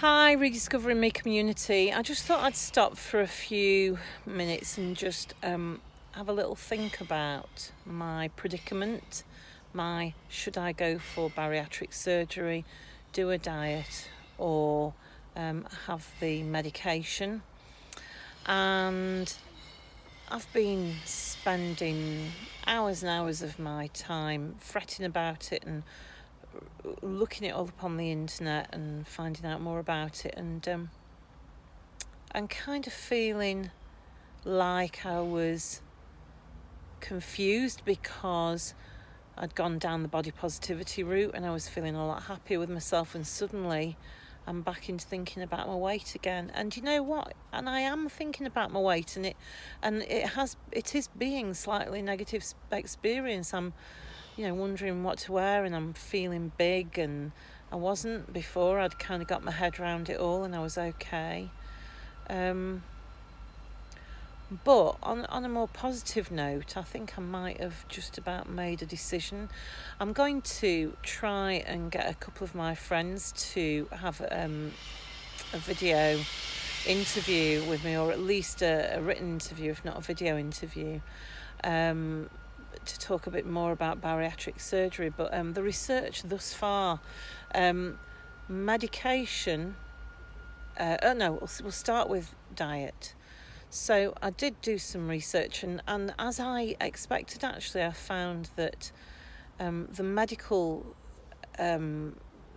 Hi, Rediscovering Me community. I just thought I'd stop for a few minutes and just have a little think about my predicament. Should I go for bariatric surgery, do a diet, or have the medication? And I've been spending hours and hours of my time fretting about it and looking it all up on the internet and finding out more about it, and kind of feeling like I was confused because I'd gone down the body positivity route and I was feeling a lot happier with myself, and suddenly I'm back into thinking about my weight again. And you know what? And I am thinking about my weight, and it is being slightly negative experience. I'm wondering what to wear, and I'm feeling big, and I wasn't before. I'd kind of got my head around it all and I was okay. But on a more positive note, I think I might have just about made a decision. I'm going to try and get a couple of my friends to have a video interview with me, or at least a written interview, if not a video interview, to talk a bit more about bariatric surgery. But the research thus far, medication, we'll start with diet. So I did do some research, and as I expected, actually, I found that the medical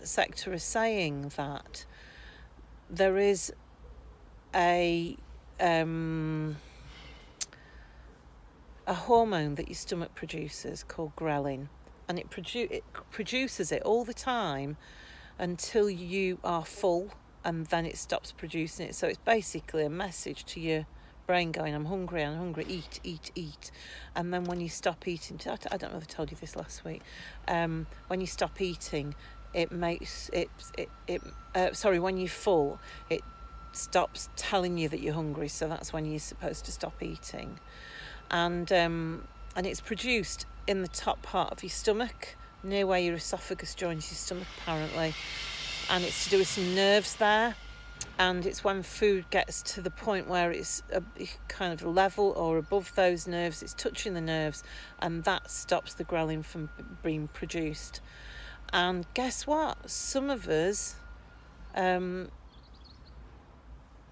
sector is saying that there is a hormone that your stomach produces called ghrelin, and it produces it all the time until you are full, and then it stops producing it. So it's basically a message to your brain going, I'm hungry, eat, eat, eat. And then when you stop eating, I don't know if I told you this last week, when you stop eating, it makes when you're full, it stops telling you that you're hungry, so that's when you're supposed to stop eating. And it's produced in the top part of your stomach, near where your esophagus joins your stomach, apparently. And it's to do with some nerves there. And it's when food gets to the point where it's kind of level or above those nerves, it's touching the nerves, and that stops the ghrelin from being produced. And guess what? Some of us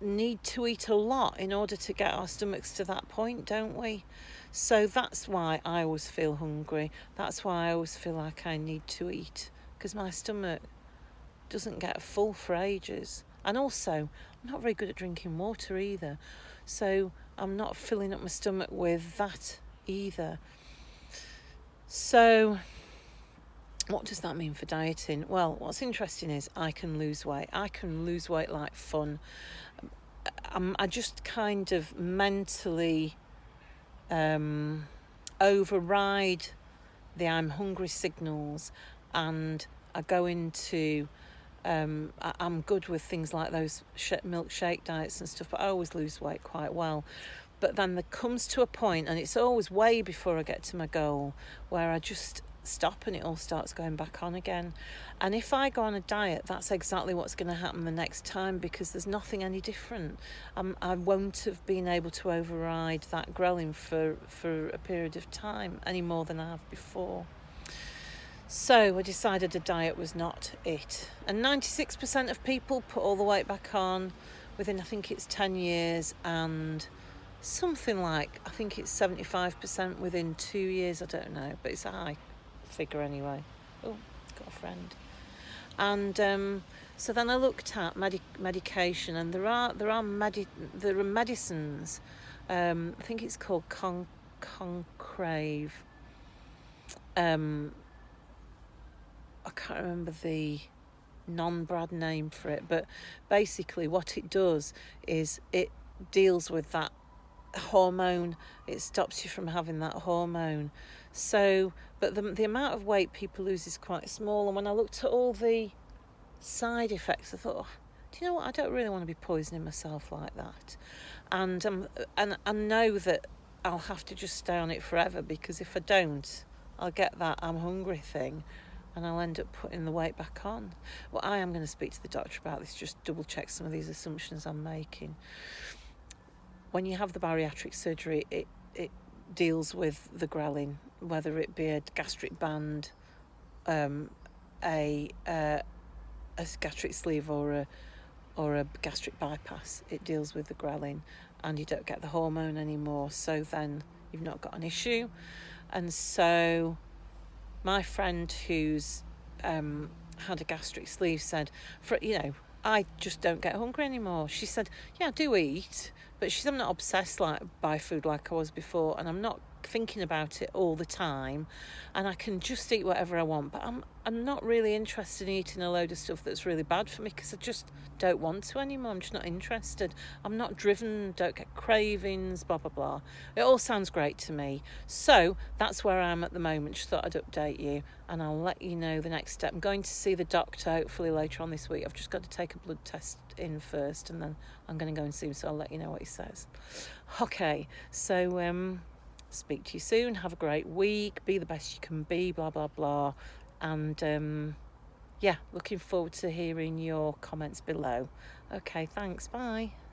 need to eat a lot in order to get our stomachs to that point, don't we? So that's why I always feel hungry. That's why I always feel like I need to eat, because my stomach doesn't get full for ages. And also, I'm not very good at drinking water either, so I'm not filling up my stomach with that either. So what does that mean for dieting? Well, what's interesting is I can lose weight. I can lose weight like fun. I just kind of mentally override the I'm hungry signals, and I go into I'm good with things like those milkshake diets and stuff, but I always lose weight quite well. But then there comes to a point, and it's always way before I get to my goal, where I just stop and it all starts going back on again. And if I go on a diet, that's exactly what's going to happen the next time, because there's nothing any different. I won't have been able to override that ghrelin for a period of time any more than I have before. So I decided a diet was not it. And 96% of people put all the weight back on within, I think it's 10 years, and something like, I think it's 75% within 2 years, I don't know, but it's a high figure anyway. Oh, got a friend. And so then I looked at medication, and there are medicines. I think it's called Concrave. I can't remember the non-brand name for it, but basically what it does is it deals with that hormone. It stops you from having that hormone. So, but the amount of weight people lose is quite small. And when I looked at all the side effects, I thought, do you know what? I don't really want to be poisoning myself like that. And I know that I'll have to just stay on it forever, because if I don't, I'll get that I'm hungry thing, and I'll end up putting the weight back on. Well, I am going to speak to the doctor about this, just double check some of these assumptions I'm making. When you have the bariatric surgery, it deals with the ghrelin, whether it be a gastric band, a gastric sleeve, or a gastric bypass. It deals with the ghrelin, and you don't get the hormone anymore, so then you've not got an issue. And so my friend who's had a gastric sleeve said, I just don't get hungry anymore. She said, yeah, I do eat, but I'm not obsessed by food like I was before, and I'm not thinking about it all the time, and I can just eat whatever I want, but I'm not really interested in eating a load of stuff that's really bad for me, because I just don't want to anymore. I'm just not interested. I'm not driven, don't get cravings, blah blah blah. It all sounds great to me. So that's where I am at the moment. Just thought I'd update you, and I'll let you know the next step. I'm going to see the doctor hopefully later on this week. I've just got to take a blood test in first, and then I'm going to go and see him, so I'll let you know what he says. Okay, so speak to you soon. Have a great week. Be the best you can be, blah blah blah. And looking forward to hearing your comments below. Okay, thanks. Bye.